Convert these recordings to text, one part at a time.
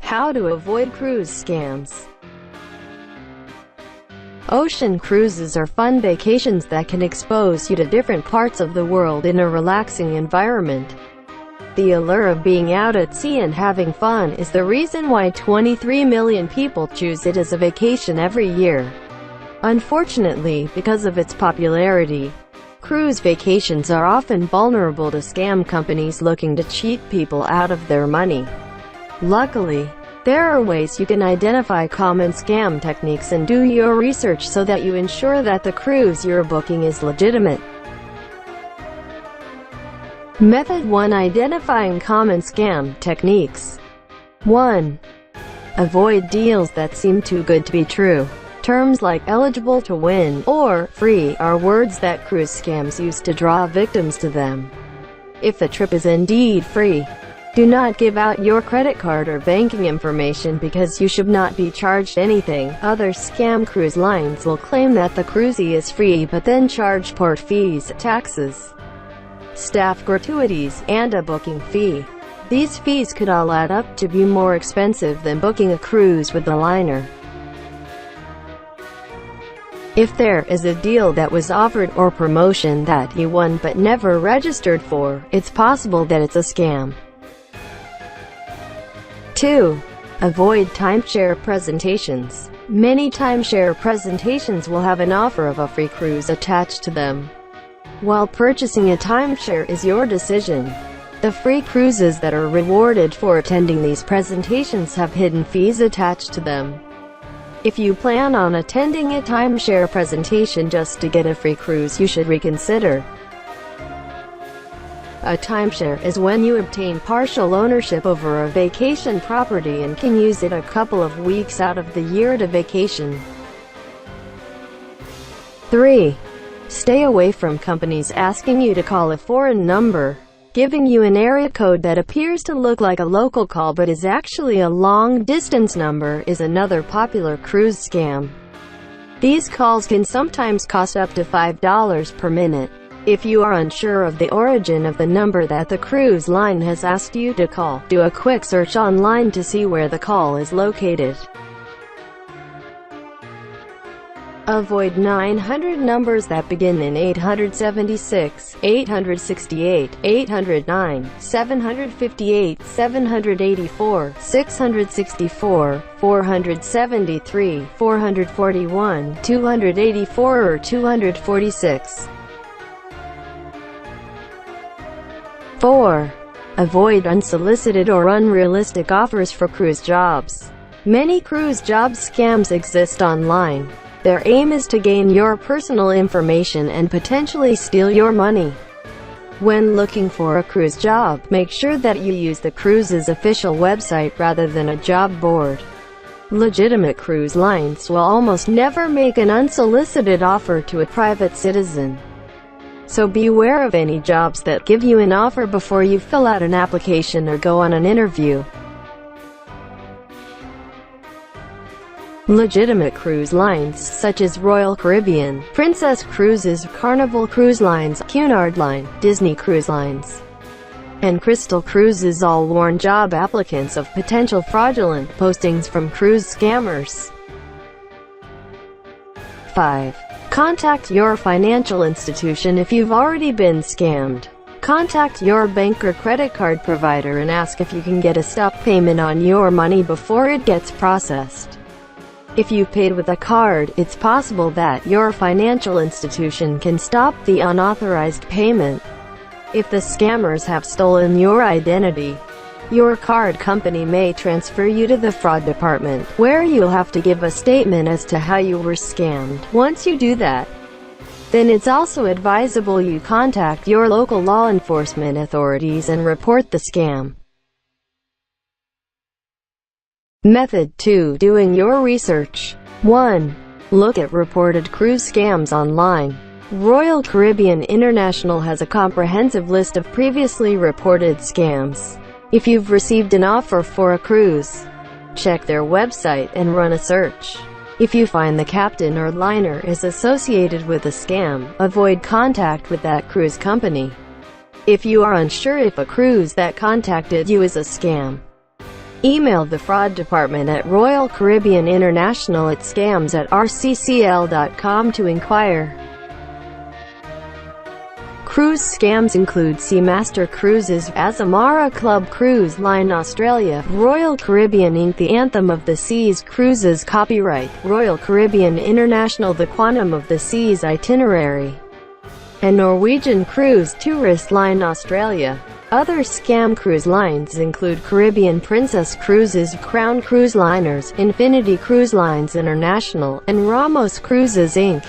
How to avoid cruise scams. Ocean cruises are fun vacations that can expose you to different parts of the world in a relaxing environment. The allure of being out at sea and having fun is the reason why 23 million people choose it as a vacation every year. Unfortunately, because of its popularity, cruise vacations are often vulnerable to scam companies looking to cheat people out of their money. Luckily, there are ways you can identify common scam techniques and do your research so that you ensure that the cruise you're booking is legitimate. Method 1. Identifying common scam techniques. 1. Avoid deals that seem too good to be true. Terms like eligible to win or free are words that cruise scams use to draw victims to them. If the trip is indeed free, do not give out your credit card or banking information because you should not be charged anything. Other scam cruise lines will claim that the cruisee is free but then charge port fees, taxes, staff gratuities, and a booking fee. These fees could all add up to be more expensive than booking a cruise with the liner. If there is a deal that was offered or promotion that you won but never registered for, it's possible that it's a scam. 2. Avoid timeshare presentations. Many timeshare presentations will have an offer of a free cruise attached to them. While purchasing a timeshare is your decision, the free cruises that are rewarded for attending these presentations have hidden fees attached to them. If you plan on attending a timeshare presentation just to get a free cruise, you should reconsider. A timeshare is when you obtain partial ownership over a vacation property and can use it a couple of weeks out of the year to vacation. 3. Stay away from companies asking you to call a foreign number. Giving you an area code that appears to look like a local call but is actually a long-distance number is another popular cruise scam. These calls can sometimes cost up to $5 per minute. If you are unsure of the origin of the number that the cruise line has asked you to call, do a quick search online to see where the call is located. Avoid 900 numbers that begin in 876, 868, 809, 758, 784, 664, 473, 441, 284 or 246. 4. Avoid unsolicited or unrealistic offers for cruise jobs. Many cruise job scams exist online. Their aim is to gain your personal information and potentially steal your money. When looking for a cruise job, make sure that you use the cruise's official website rather than a job board. Legitimate cruise lines will almost never make an unsolicited offer to a private citizen. So beware of any jobs that give you an offer before you fill out an application or go on an interview. Legitimate cruise lines such as Royal Caribbean, Princess Cruises, Carnival Cruise Lines, Cunard Line, Disney Cruise Lines, and Crystal Cruises all warn job applicants of potential fraudulent postings from cruise scammers. 5. Contact your financial institution if you've already been scammed. Contact your bank or credit card provider and ask if you can get a stop payment on your money before it gets processed. If you paid with a card, it's possible that your financial institution can stop the unauthorized payment. If the scammers have stolen your identity, your card company may transfer you to the fraud department, where you'll have to give a statement as to how you were scammed. Once you do that, then it's also advisable you contact your local law enforcement authorities and report the scam. Method 2. Doing your research. 1. Look at reported cruise scams online. Royal Caribbean International has a comprehensive list of previously reported scams. If you've received an offer for a cruise, check their website and run a search. If you find the captain or liner is associated with a scam, avoid contact with that cruise company. If you are unsure if a cruise that contacted you is a scam, Email the fraud department at Royal Caribbean International at scams@rccl.com to inquire. Cruise scams include Seamaster Cruises, Azamara Club Cruise Line Australia, Royal Caribbean Inc. The Anthem of the Seas Cruises Copyright, Royal Caribbean International The Quantum of the Seas Itinerary, and Norwegian Cruise Tourist Line Australia. Other scam cruise lines include Caribbean Princess Cruises, Crown Cruise Liners, Infinity Cruise Lines International, and Ramos Cruises Inc.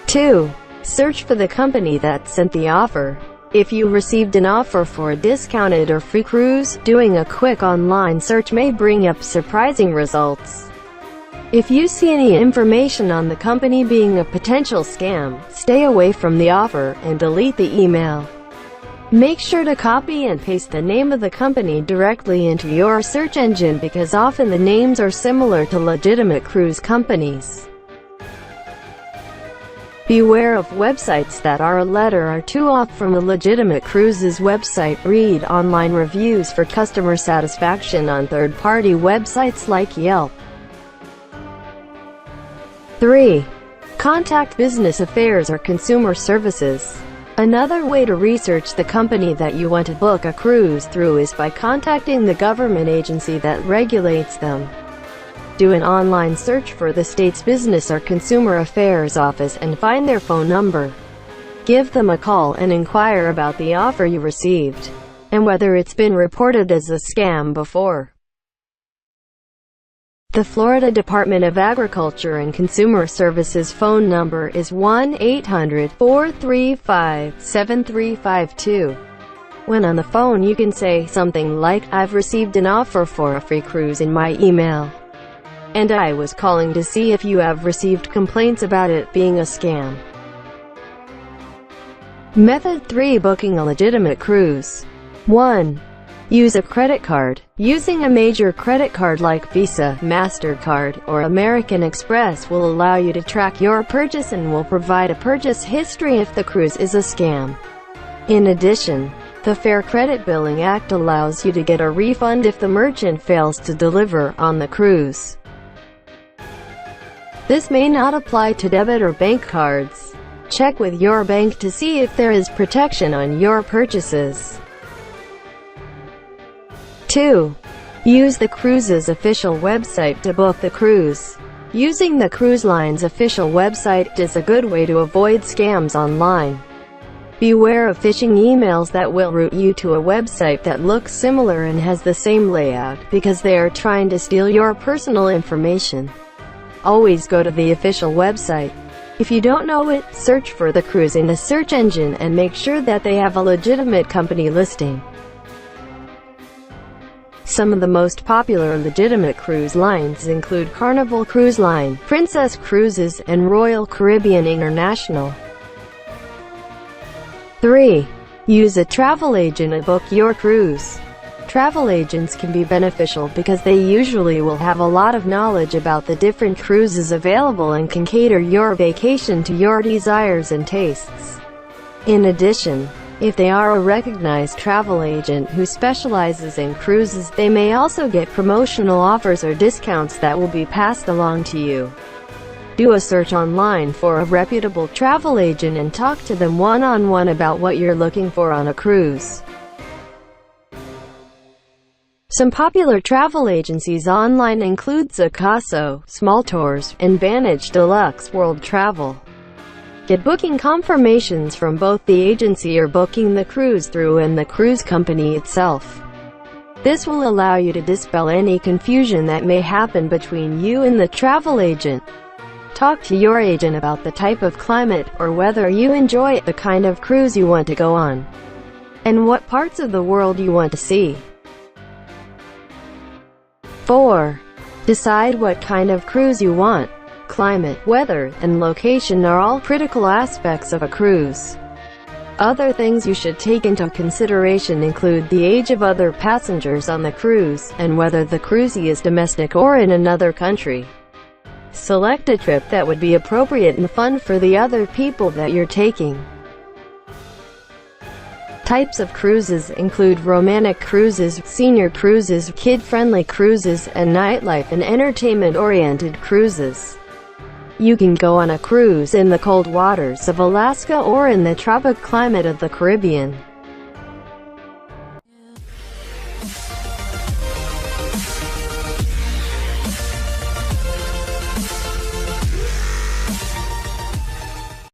2. Search for the company that sent the offer. If you received an offer for a discounted or free cruise, doing a quick online search may bring up surprising results. If you see any information on the company being a potential scam, stay away from the offer and delete the email. Make sure to copy and paste the name of the company directly into your search engine because often the names are similar to legitimate cruise companies. Beware of websites that are a letter or two off from a legitimate cruises website. Read online reviews for customer satisfaction on third-party websites like Yelp. 3. Contact business affairs or consumer services. Another way to research the company that you want to book a cruise through is by contacting the government agency that regulates them. Do an online search for the state's business or consumer affairs office and find their phone number. Give them a call and inquire about the offer you received, and whether it's been reported as a scam before. The Florida Department of Agriculture and Consumer Services phone number is 1-800-435-7352. When on the phone you can say something like, "I've received an offer for a free cruise in my email, and I was calling to see if you have received complaints about it being a scam." Method 3. Booking a legitimate cruise. 1. Use a credit card. Using a major credit card like Visa, MasterCard, or American Express will allow you to track your purchase and will provide a purchase history if the cruise is a scam. In addition, the Fair Credit Billing Act allows you to get a refund if the merchant fails to deliver on the cruise. This may not apply to debit or bank cards. Check with your bank to see if there is protection on your purchases. 2. Use the cruise's official website to book the cruise. Using the cruise line's official website is a good way to avoid scams online. Beware of phishing emails that will route you to a website that looks similar and has the same layout, because they are trying to steal your personal information. Always go to the official website. If you don't know it, search for the cruise in the search engine and make sure that they have a legitimate company listing. Some of the most popular legitimate cruise lines include Carnival Cruise Line, Princess Cruises, and Royal Caribbean International. 3. Use a travel agent to book your cruise. Travel agents can be beneficial because they usually will have a lot of knowledge about the different cruises available and can cater your vacation to your desires and tastes. In addition, if they are a recognized travel agent who specializes in cruises, they may also get promotional offers or discounts that will be passed along to you. Do a search online for a reputable travel agent and talk to them one-on-one about what you're looking for on a cruise. Some popular travel agencies online include Zacaso, Small Tours, and Vantage Deluxe World Travel. Get booking confirmations from both the agency you're booking the cruise through and the cruise company itself. This will allow you to dispel any confusion that may happen between you and the travel agent. Talk to your agent about the type of climate, or whether you enjoy the kind of cruise you want to go on, and what parts of the world you want to see. 4. Decide what kind of cruise you want. Climate, weather, and location are all critical aspects of a cruise. Other things you should take into consideration include the age of other passengers on the cruise, and whether the cruisee is domestic or in another country. Select a trip that would be appropriate and fun for the other people that you're taking. Types of cruises include romantic cruises, senior cruises, kid-friendly cruises, and nightlife and entertainment-oriented cruises. You can go on a cruise in the cold waters of Alaska or in the tropic climate of the Caribbean.